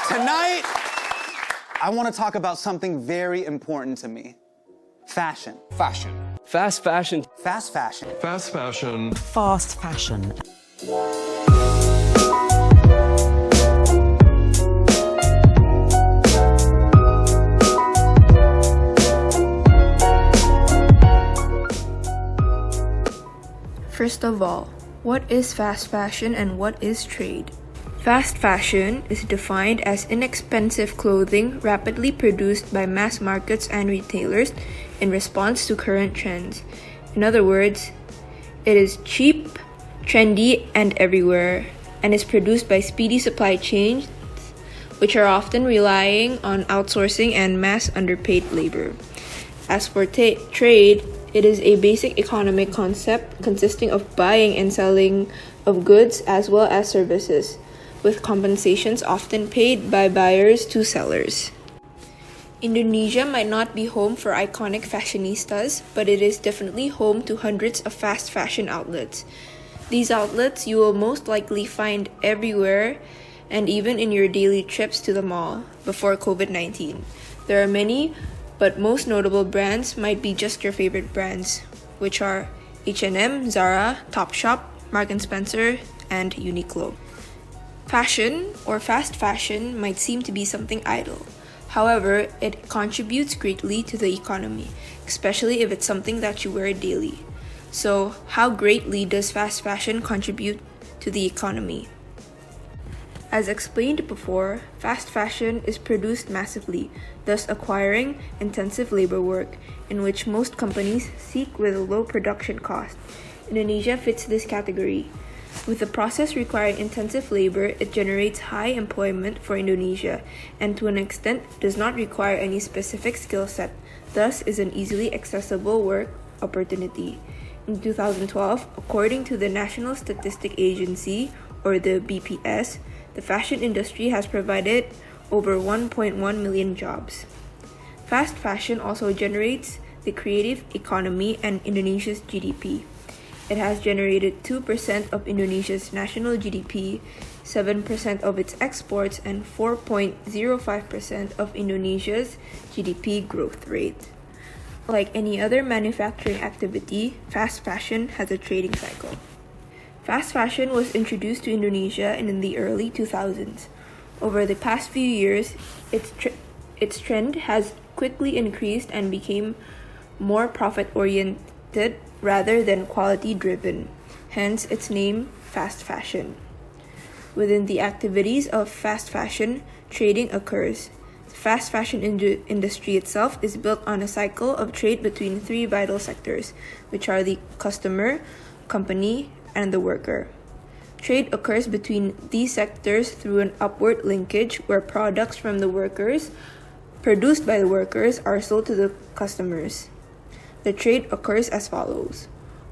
Tonight, I want to talk about something very important to me. Fashion. Fashion. Fast fashion. Fast fashion. Fast fashion. Fast fashion. First of all, what is fast fashion and what is trade? Fast fashion is defined as inexpensive clothing rapidly produced by mass markets and retailers in response to current trends. In other words, it is cheap, trendy, and everywhere, and is produced by speedy supply chains, which are often relying on outsourcing and mass underpaid labor. As for trade, it is a basic economic concept consisting of buying and selling of goods as well as services, with compensations often paid by buyers to sellers. Indonesia might not be home for iconic fashionistas, but it is definitely home to hundreds of fast fashion outlets. These outlets you will most likely find everywhere and even in your daily trips to the mall before COVID-19. There are many, but most notable brands might be just your favorite brands, which are H&M, Zara, Topshop, Marks & Spencer, and Uniqlo. Fashion, or fast fashion, might seem to be something idle. However, it contributes greatly to the economy, especially if it's something that you wear daily. So, how greatly does fast fashion contribute to the economy? As explained before, fast fashion is produced massively, thus acquiring intensive labor work, in which most companies seek with a low production cost. Indonesia fits this category. With the process requiring intensive labor, it generates high employment for Indonesia, and to an extent does not require any specific skill set, thus is an easily accessible work opportunity. In 2012, according to the National Statistic Agency, or the BPS, the fashion industry has provided over 1.1 million jobs. Fast fashion also generates the creative economy and Indonesia's GDP. It has generated 2% of Indonesia's national GDP, 7% of its exports, and 4.05% of Indonesia's GDP growth rate. Like any other manufacturing activity, fast fashion has a trading cycle. Fast fashion was introduced to Indonesia in the early 2000s. Over the past few years, its trend has quickly increased and became more profit-oriented rather than quality-driven, hence its name, fast fashion. Within the activities of fast fashion, trading occurs. The fast fashion industry itself is built on a cycle of trade between three vital sectors, which are the customer, company, and the worker. Trade occurs between these sectors through an upward linkage where products from the workers, produced by the workers, are sold to the customers. The trade occurs as follows.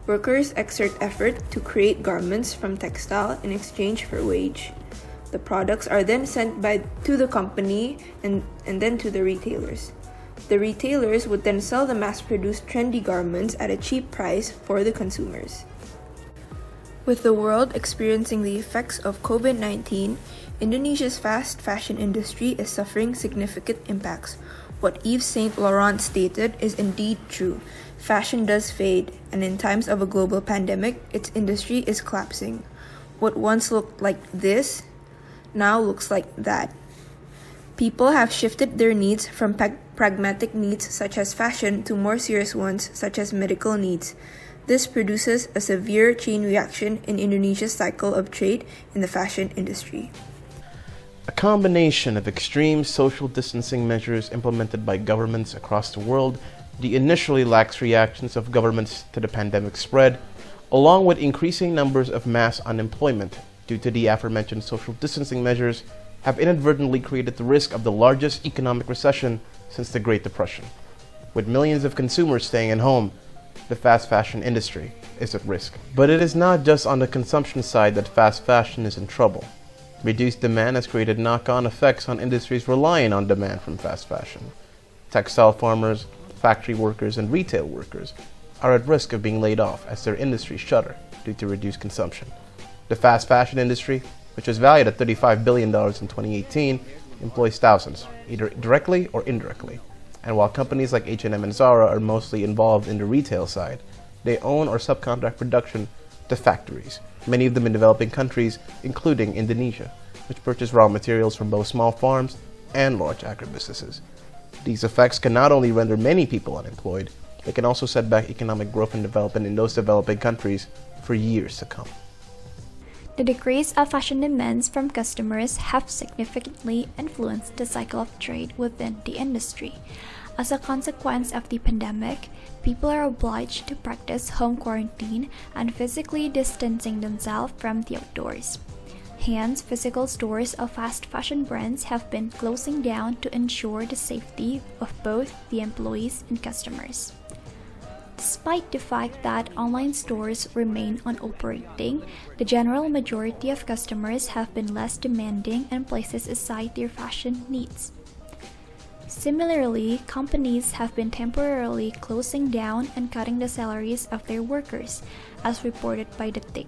Workers exert effort to create garments from textile in exchange for wage. The products are then sent to the company and then to the retailers. The retailers would then sell the mass-produced trendy garments at a cheap price for the consumers. With the world experiencing the effects of COVID-19, Indonesia's fast fashion industry is suffering significant impacts. What Yves Saint Laurent stated is indeed true. Fashion does fade, and in times of a global pandemic, its industry is collapsing. What once looked like this now looks like that. People have shifted their needs from pragmatic needs such as fashion to more serious ones such as medical needs. This produces a severe chain reaction in Indonesia's cycle of trade in the fashion industry. A combination of extreme social distancing measures implemented by governments across the world, the initially lax reactions of governments to the pandemic spread, along with increasing numbers of mass unemployment due to the aforementioned social distancing measures, have inadvertently created the risk of the largest economic recession since the Great Depression. With millions of consumers staying at home, the fast fashion industry is at risk. But it is not just on the consumption side that fast fashion is in trouble. Reduced demand has created knock-on effects on industries relying on demand from fast fashion. Textile farmers, factory workers, and retail workers are at risk of being laid off as their industries shutter due to reduced consumption. The fast fashion industry, which was valued at $35 billion in 2018, employs thousands, either directly or indirectly. And while companies like H&M and Zara are mostly involved in the retail side, they own or subcontract production to factories, many of them in developing countries, including Indonesia, which purchase raw materials from both small farms and large agribusinesses. These effects can not only render many people unemployed, they can also set back economic growth and development in those developing countries for years to come. The decrease of fashion demands from customers have significantly influenced the cycle of trade within the industry. As a consequence of the pandemic, people are obliged to practice home quarantine and physically distancing themselves from the outdoors. Hence, physical stores of fast fashion brands have been closing down to ensure the safety of both the employees and customers. Despite the fact that online stores remain operating, the general majority of customers have been less demanding and places aside their fashion needs. Similarly, companies have been temporarily closing down and cutting the salaries of their workers, as reported by the TIC.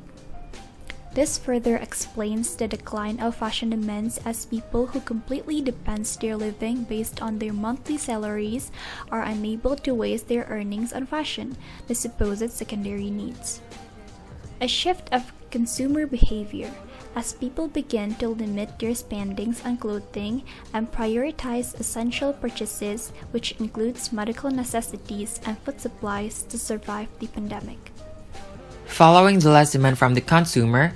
This further explains the decline of fashion demands, as people who completely depend their living based on their monthly salaries are unable to waste their earnings on fashion, the supposed secondary needs. A shift of consumer behavior, as people begin to limit their spendings on clothing and prioritize essential purchases, which includes medical necessities and food supplies to survive the pandemic. Following the less demand from the consumer,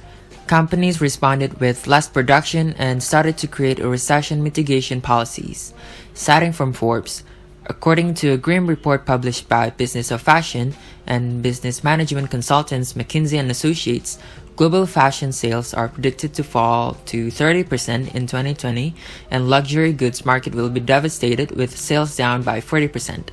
companies responded with less production and started to create a recession mitigation policies. Citing from Forbes, according to a grim report published by Business of Fashion and business management consultants McKinsey & Associates, global fashion sales are predicted to fall to 30% in 2020, and luxury goods market will be devastated with sales down by 40%.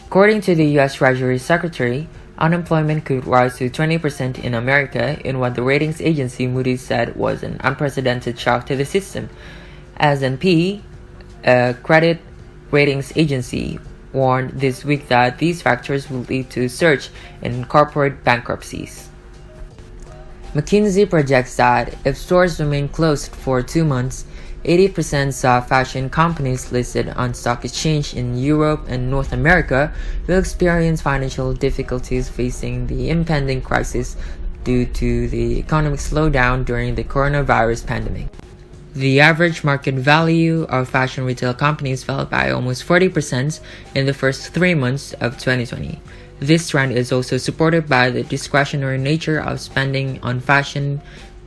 According to the US Treasury Secretary, unemployment could rise to 20% in America in what the ratings agency Moody's said was an unprecedented shock to the system. S&P, a credit ratings agency, warned this week that these factors will lead to a surge in corporate bankruptcies. McKinsey projects that if stores remain closed for 2 months, 80% of fashion companies listed on stock exchange in Europe and North America will experience financial difficulties facing the impending crisis due to the economic slowdown during the coronavirus pandemic. The average market value of fashion retail companies fell by almost 40% in the first 3 months of 2020. This trend is also supported by the discretionary nature of spending on fashion,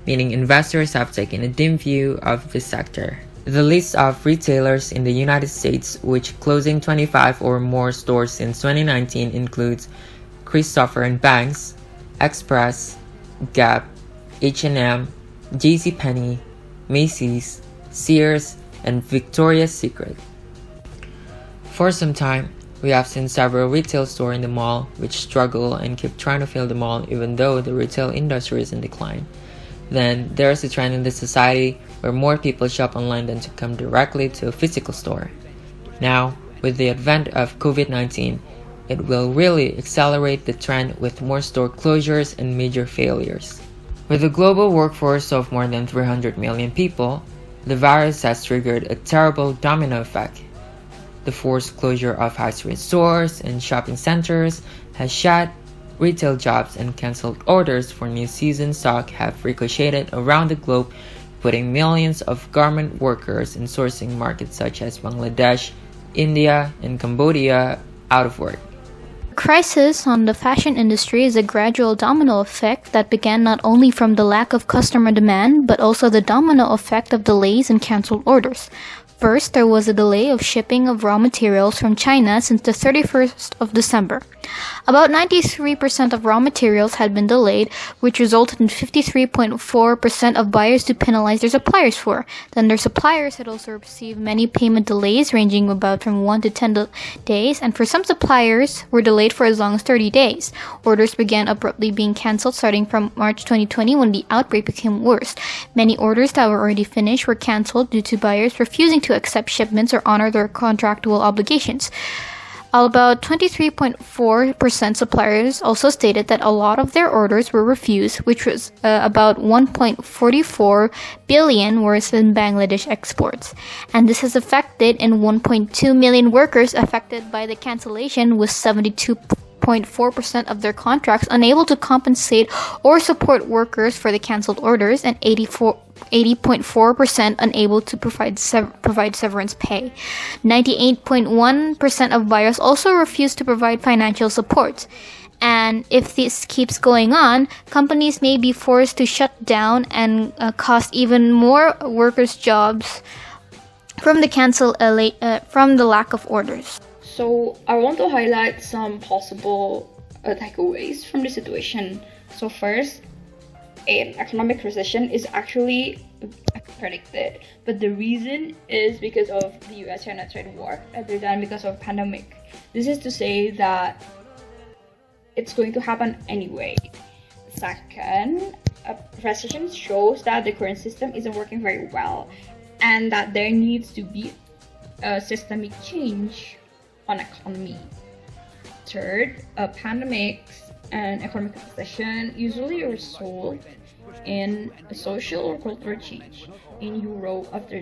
meaning investors have taken a dim view of this sector. The list of retailers in the United States which closing 25 or more stores since 2019 includes Christopher & Banks, Express, Gap, H&M, JCPenney, Macy's, Sears, and Victoria's Secret. For some time, we have seen several retail stores in the mall which struggle and keep trying to fill the mall even though the retail industry is in decline. Then there is a trend in this society where more people shop online than to come directly to a physical store. Now, with the advent of COVID-19, it will really accelerate the trend with more store closures and major failures. With a global workforce of more than 300 million people, the virus has triggered a terrible domino effect. The forced closure of high street stores and shopping centers has shut retail jobs, and canceled orders for new season stock have ricocheted around the globe, putting millions of garment workers in sourcing markets such as Bangladesh, India, and Cambodia out of work. The crisis on the fashion industry is a gradual domino effect that began not only from the lack of customer demand, but also the domino effect of delays and canceled orders. First, there was a delay of shipping of raw materials from China since the 31st of December. About 93% of raw materials had been delayed, which resulted in 53.4% of buyers to penalize their suppliers for. Then their suppliers had also received many payment delays ranging about from 1 to 10 days, and for some suppliers were delayed for as long as 30 days. Orders began abruptly being cancelled starting from March 2020 when the outbreak became worse. Many orders that were already finished were cancelled due to buyers refusing to accept shipments or honor their contractual obligations. About 23.4% suppliers also stated that a lot of their orders were refused, which was about 1.44 billion worth in Bangladesh exports. And this has affected in 1.2 million workers affected by the cancellation, with 72.4% of their contracts unable to compensate or support workers for the cancelled orders, and 80.4% unable to provide severance pay. 98.1% of buyers also refuse to provide financial support. And if this keeps going on, companies may be forced to shut down and cost even more workers' jobs from the lack of orders. So I want to highlight some possible takeaways from the situation. So first, an economic recession is actually predicted, but the reason is because of the US-China trade war rather than because of pandemic. This is to say that it's going to happen anyway. Second, a recession shows that the current system isn't working very well and that there needs to be a systemic change on economy. Third, pandemics and economic recession usually result in a social or cultural change. In Europe, after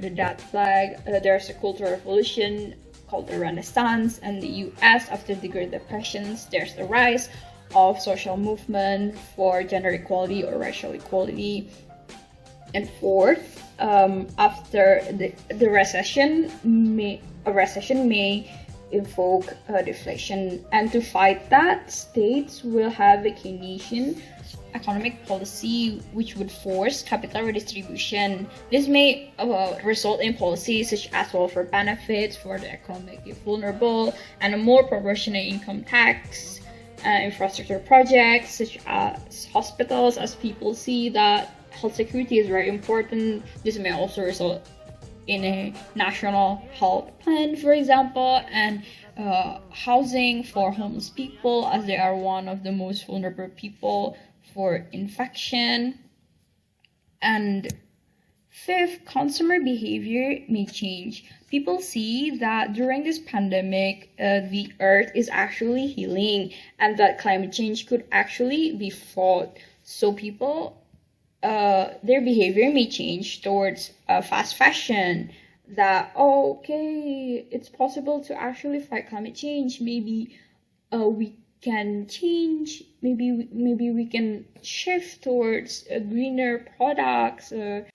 the death flag, there's a cultural revolution called the Renaissance, and the US, after the Great Depressions, there's the rise of social movement for gender equality or racial equality. And fourth, after the recession, a recession may evoke deflation, and to fight that, states will have a Keynesian economic policy which would force capital redistribution. This may result in policies such as welfare benefits for the economically vulnerable and a more proportionate income tax, infrastructure projects such as hospitals, as people see that health security is very important. This may also result in a national health plan, for example, and housing for homeless people, as they are one of the most vulnerable people for infection. And fifth, consumer behavior may change. People see that during this pandemic, the earth is actually healing and that climate change could actually be fought. So people their behavior may change towards fast fashion, that okay, it's possible to actually fight climate change. Maybe we can change. Maybe we can shift towards greener products, a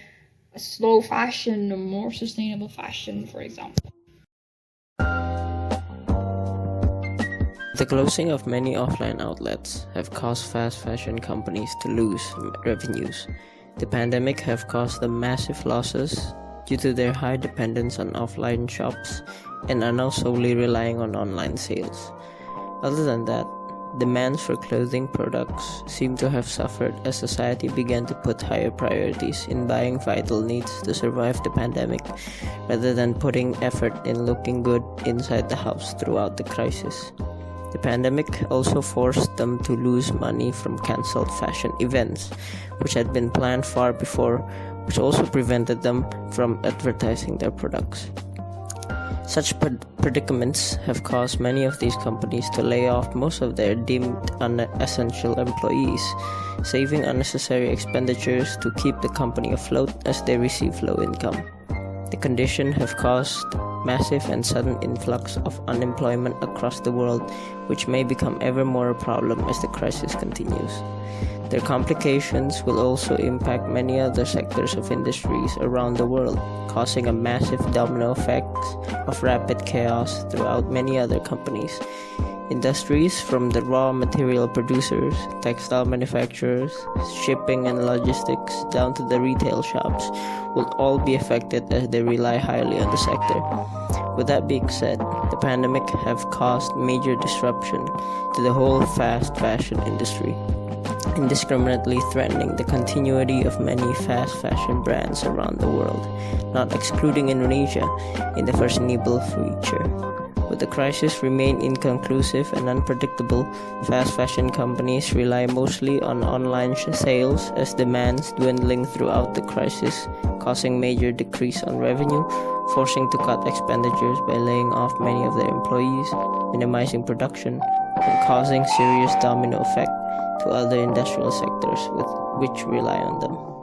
slow fashion, a more sustainable fashion, for example. The closing of many offline outlets have caused fast fashion companies to lose revenues. The pandemic have caused them massive losses due to their high dependence on offline shops and are now solely relying on online sales. Other than that, demands for clothing products seem to have suffered as society began to put higher priorities in buying vital needs to survive the pandemic, rather than putting effort in looking good inside the house throughout the crisis. The pandemic also forced them to lose money from cancelled fashion events, which had been planned far before, which also prevented them from advertising their products. Such predicaments have caused many of these companies to lay off most of their deemed unessential employees, saving unnecessary expenditures to keep the company afloat as they receive low income. The condition have caused massive and sudden influx of unemployment across the world, which may become ever more a problem as the crisis continues. Their complications will also impact many other sectors of industries around the world, causing a massive domino effect of rapid chaos throughout many other companies. Industries from the raw material producers, textile manufacturers, shipping and logistics, down to the retail shops will all be affected as they rely highly on the sector. With that being said, the pandemic have caused major disruption to the whole fast fashion industry, indiscriminately threatening the continuity of many fast fashion brands around the world, not excluding Indonesia in the foreseeable future. With the crisis remain inconclusive and unpredictable, fast fashion companies rely mostly on online sales as demands dwindling throughout the crisis, causing major decrease on revenue, forcing to cut expenditures by laying off many of their employees, minimizing production, and causing serious domino effect to other industrial sectors which rely on them.